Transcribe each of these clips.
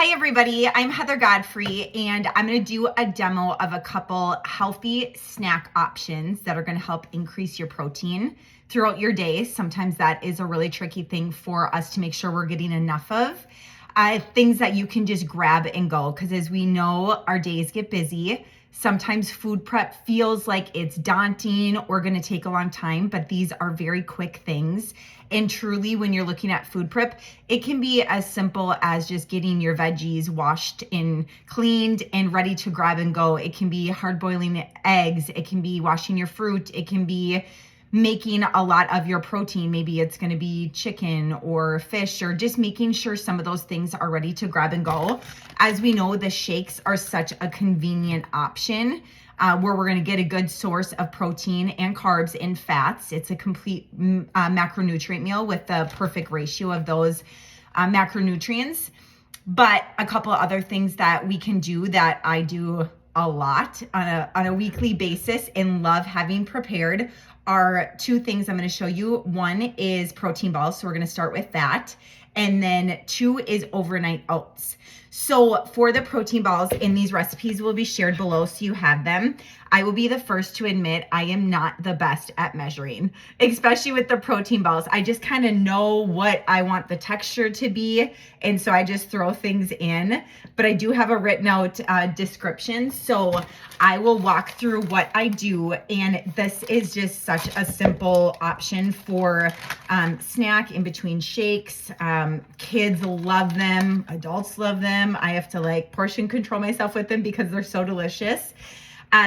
Hi everybody, I'm Heather Godfrey and I'm going to do a demo of a couple healthy snack options that are going to help increase your protein throughout your day. Sometimes that is a really tricky thing for us to make sure we're getting enough of. Things that you can just grab and go, because as we know, our days get busy. Sometimes food prep feels like it's daunting or going to take a long time, but these are very quick things. And truly, when you're looking at food prep, it can be as simple as just getting your veggies washed and cleaned and ready to grab and go. It can be hard boiling eggs. It can be washing your fruit. It can be making a lot of your protein. Maybe it's going to be chicken or fish, or just making sure some of those things are ready to grab and go. As we know, the shakes are such a convenient option where we're going to get a good source of protein and carbs and fats. It's a complete macronutrient meal with the perfect ratio of those macronutrients. But a couple of other things that we can do that I do a lot on a weekly basis and love having prepared are two things I'm going to show you. One is protein balls, so we're going to start with that. And then two is overnight oats. So for the protein balls, and these recipes will be shared below so you have them. I will be the first to admit I am not the best at measuring, especially with the protein balls. I just kind of know what I want the texture to be, and so I just throw things in. But I do have a written out description, so I will walk through what I do. And this is just such a simple option for snack in between shakes. Kids love them, adults love them. I have to portion control myself with them because they're so delicious.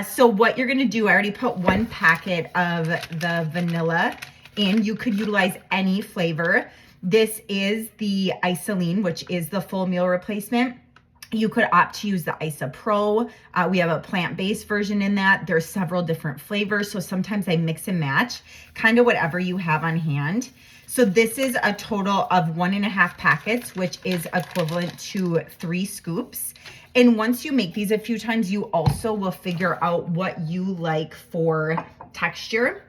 So what you're gonna do, I already put one packet of the vanilla in. You could utilize any flavor. This is the isolene, which is the full meal replacement. You could opt to use the Isa Pro. We have a plant-based version in that. There's several different flavors, so sometimes I mix and match, kind of whatever you have on hand. So this is a total of 1.5 packets, which is equivalent to 3 scoops. And once you make these a few times, you also will figure out what you like for texture.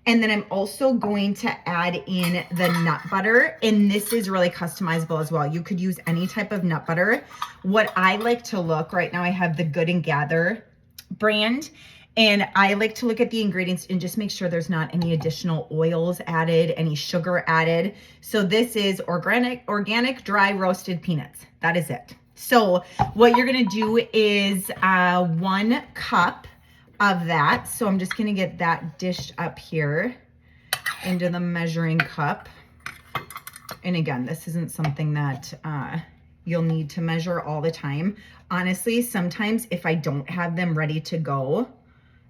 And then I'm also going to add in the nut butter, and this is really customizable as well. You could use any type of nut butter. What I like to look, right now I have the Good and Gather brand, and I like to look at the ingredients and just make sure there's not any additional oils added, any sugar added. So this is organic dry roasted peanuts. That is it. So what you're gonna do is 1 cup of that. So I'm just gonna get that dished up here into the measuring cup. And again, this isn't something that you'll need to measure all the time. Honestly, sometimes if I don't have them ready to go,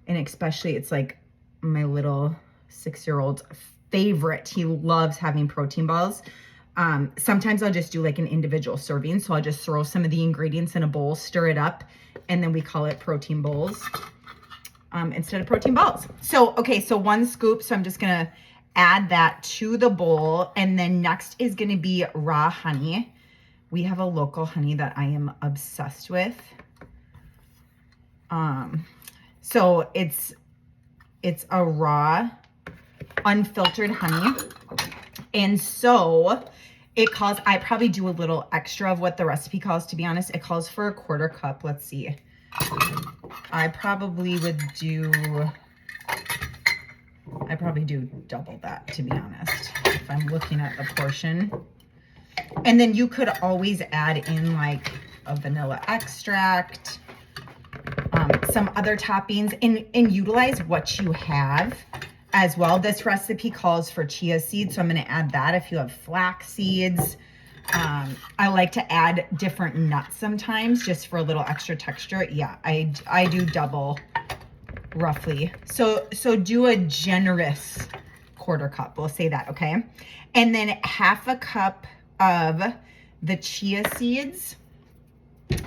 and especially it's like my little 6-year-old's favorite, he loves having protein balls. Sometimes I'll just do like an individual serving. So I'll just throw some of the ingredients in a bowl, stir it up, and then we call it protein bowls instead of protein balls. So, okay, so 1 scoop. So I'm just gonna add that to the bowl. And then next is gonna be raw honey. We have a local honey that I am obsessed with. So it's a raw, unfiltered honey. And so it calls, I probably do a little extra of what the recipe calls, to be honest. It calls for a 1/4 cup. Let's see. I probably do double that, to be honest, if I'm looking at the portion. And then you could always add in like a vanilla extract, some other toppings, and utilize what you have as well. This recipe calls for chia seeds, so I'm going to add that. If you have flax seeds, I like to add different nuts sometimes just for a little extra texture. Yeah, I do double roughly. So do a generous 1/4 cup. We'll say that, okay? And then 1/2 cup of the chia seeds.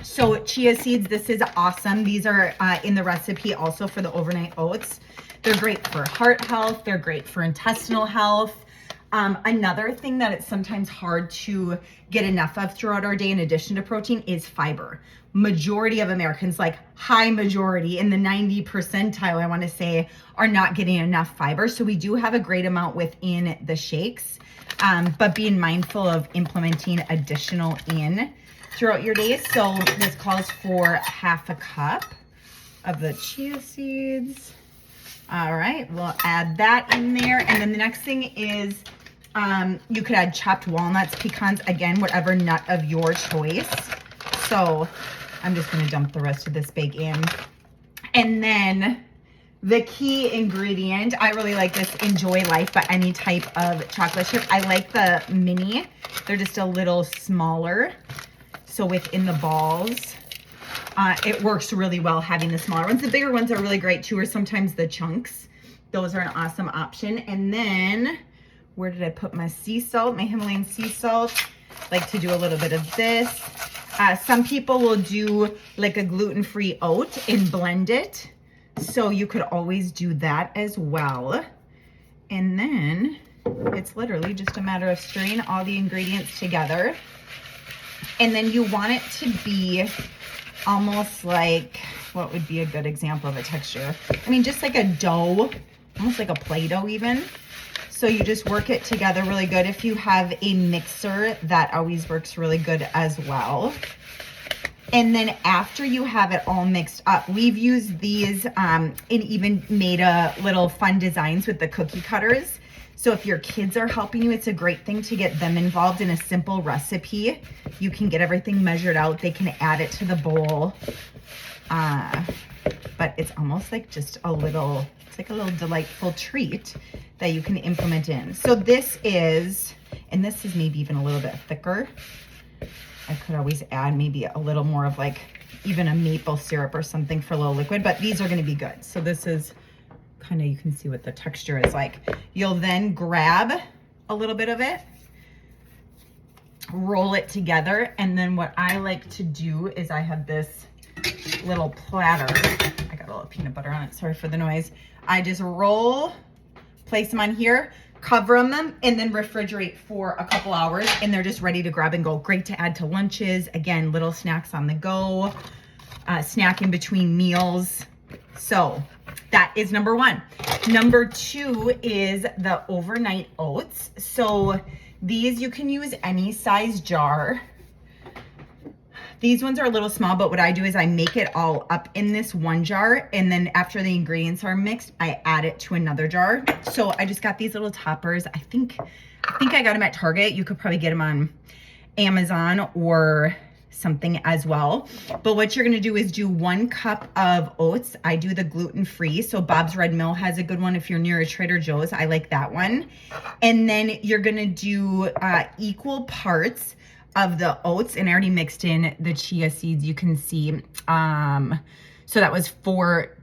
So chia seeds, this is awesome. These are in the recipe also for the overnight oats. They're great for heart health. They're great for intestinal health. Another thing that it's sometimes hard to get enough of throughout our day in addition to protein is fiber. Majority of Americans, like high majority in the 90 percentile, I want to say, are not getting enough fiber. So we do have a great amount within the shakes, but being mindful of implementing additional in throughout your day. So this calls for half a cup of the chia seeds. All right, we'll add that in there. And then the next thing is you could add chopped walnuts, pecans, again, whatever nut of your choice. So I'm just gonna dump the rest of this bag in. And then the key ingredient, I really like this Enjoy Life, but any type of chocolate chip. I like the mini. They're just a little smaller. So within the balls, it works really well having the smaller ones. The bigger ones are really great too, or sometimes the chunks. Those are an awesome option. And then, where did I put my sea salt, my Himalayan sea salt? Like to do a little bit of this. Some people will do like a gluten-free oat and blend it. So you could always do that as well. And then it's literally just a matter of stirring all the ingredients together. And then you want it to be almost like, what would be a good example of a texture? I mean, just like a dough, almost like a Play-Doh even. So you just work it together really good. If you have a mixer, that always works really good as well. And then after you have it all mixed up, we've used these and even made a little fun designs with the cookie cutters. So if your kids are helping you, it's a great thing to get them involved in a simple recipe. You can get everything measured out. They can add it to the bowl. But it's almost like just a little, it's like a little delightful treat that you can implement in. So this is, and this is maybe even a little bit thicker. I could always add maybe a little more of like even a maple syrup or something for a little liquid, but these are gonna be good. So this is kind of, you can see what the texture is like. You'll then grab a little bit of it, roll it together, and then what I like to do is I have this little platter. I got a little peanut butter on it, sorry for the noise. I just roll, place them on here, cover them, and then refrigerate for a couple hours, and they're just ready to grab and go. Great to add to lunches. Again, little snacks on the go, snacking between meals. So that is number one. Number two is the overnight oats. So these you can use any size jar. These ones are a little small, but what I do is I make it all up in this one jar, and then after the ingredients are mixed, I add it to another jar. So I just got these little toppers. I think I got them at Target. You could probably get them on Amazon or something as well. But what you're gonna do is do 1 cup of oats. I do the gluten-free, so Bob's Red Mill has a good one if you're near a Trader Joe's. I like that one. And then you're gonna do equal parts of the oats, and I already mixed in the chia seeds, you can see. So that was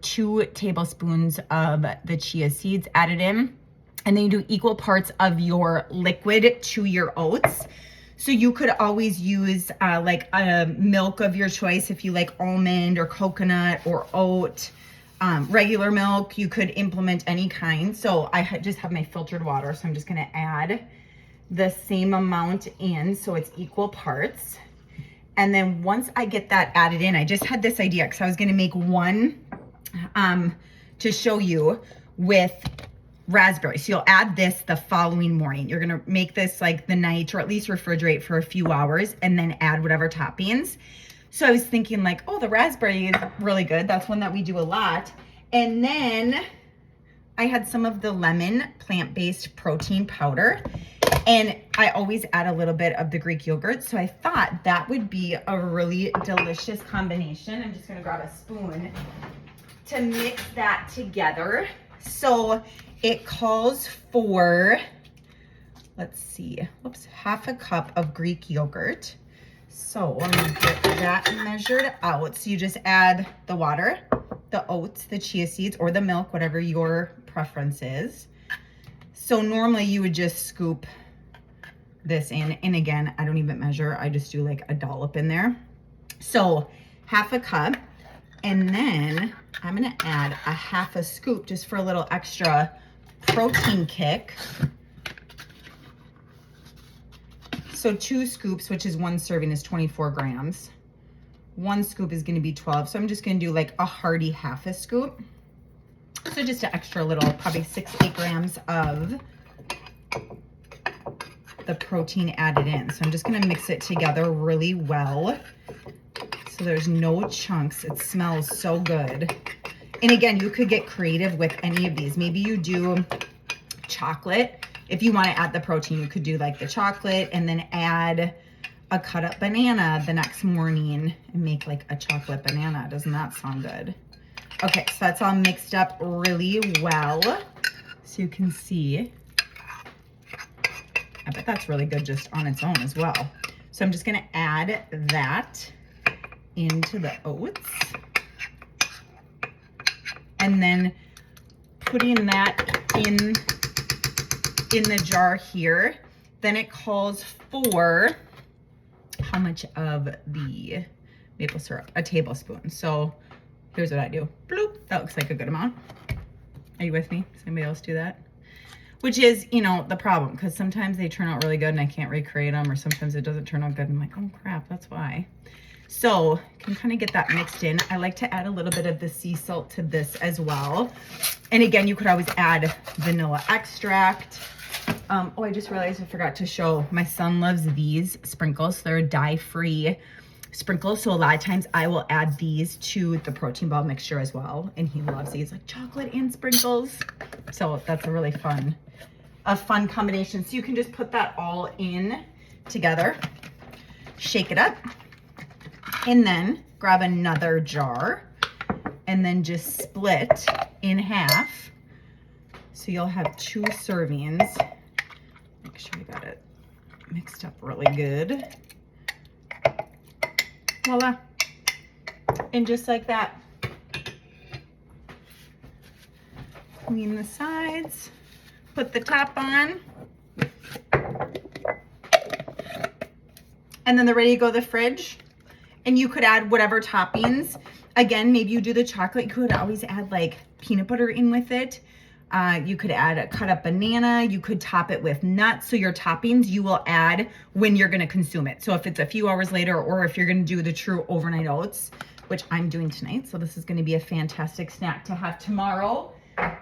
2 tablespoons of the chia seeds added in. And then you do equal parts of your liquid to your oats. So you could always use like a milk of your choice if you like almond or coconut or oat. Regular milk, you could implement any kind. So I just have my filtered water, so I'm just gonna add the same amount in, so it's equal parts. And then once I get that added in, I just had this idea because I was gonna make one to show you with raspberry. So you'll add this the following morning. You're gonna make this like the night, or at least refrigerate for a few hours, and then add whatever toppings. So I was thinking like, oh, the raspberry is really good. That's one that we do a lot. And then I had some of the lemon plant-based protein powder, and I always add a little bit of the Greek yogurt. So I thought that would be a really delicious combination. I'm just gonna grab a spoon to mix that together. So it calls for, let's see, whoops, half a cup of Greek yogurt. So I'm gonna get that measured out. So you just add the water, the oats, the chia seeds, or the milk, whatever your preference is. So normally you would just scoop this in, and again, I don't even measure, I just do like a dollop in there. So half a cup, and then I'm gonna add a half a scoop just for a little extra protein kick So 2 scoops, which is 1 serving, is 24 grams. 1 scoop is gonna be 12. So I'm just gonna do like a hearty half a scoop. So just an extra little, probably 6-8 grams of the protein added in. So I'm just gonna mix it together really well so there's no chunks. It smells so good. And again, you could get creative with any of these. Maybe you do chocolate. If you want to add the protein, you could do like the chocolate and then add a cut up banana the next morning and make like a chocolate banana. Doesn't that sound good? Okay, so that's all mixed up really well. So you can see, I bet that's really good just on its own as well. So I'm just gonna add that into the oats. And then putting that in the jar here, then it calls for how much of the maple syrup? A tablespoon. So here's what I do. Bloop. That looks like a good amount. Are you with me? Does anybody else do that? Which is, you know, the problem, because sometimes they turn out really good and I can't recreate them, or sometimes it doesn't turn out good and I'm like, oh crap, that's why. So can kind of get that mixed in. I like to add a little bit of the sea salt to this as well. And again, you could always add vanilla extract. Oh, I just realized I forgot to show. My son loves these sprinkles. They're dye-free sprinkles. So a lot of times I will add these to the protein ball mixture as well. And he loves these, like chocolate and sprinkles. So that's a really fun combination. So you can just put that all in together, shake it up, and then grab another jar and then just split in half. So you'll have 2 servings. Make sure you got it mixed up really good. Voila. And just like that. Clean the sides, put the top on, and then they're ready to go to the fridge. And you could add whatever toppings. Again, maybe you do the chocolate. You could always add like peanut butter in with it. You could add a cut up banana. You could top it with nuts. So your toppings you will add when you're going to consume it. So if it's a few hours later, or if you're going to do the true overnight oats, which I'm doing tonight. So this is going to be a fantastic snack to have tomorrow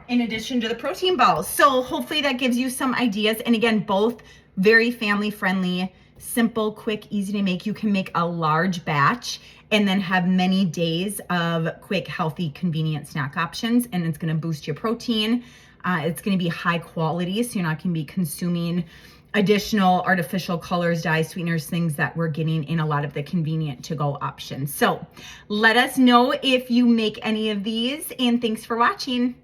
in addition to the protein balls. So hopefully that gives you some ideas. And again, both very family friendly, simple, quick, easy to make. You can make a large batch and then have many days of quick, healthy, convenient snack options. And it's going to boost your protein. It's going to be high quality, so you're not going to be consuming additional artificial colors, dyes, sweeteners, things that we're getting in a lot of the convenient to-go options. So let us know if you make any of these, and thanks for watching.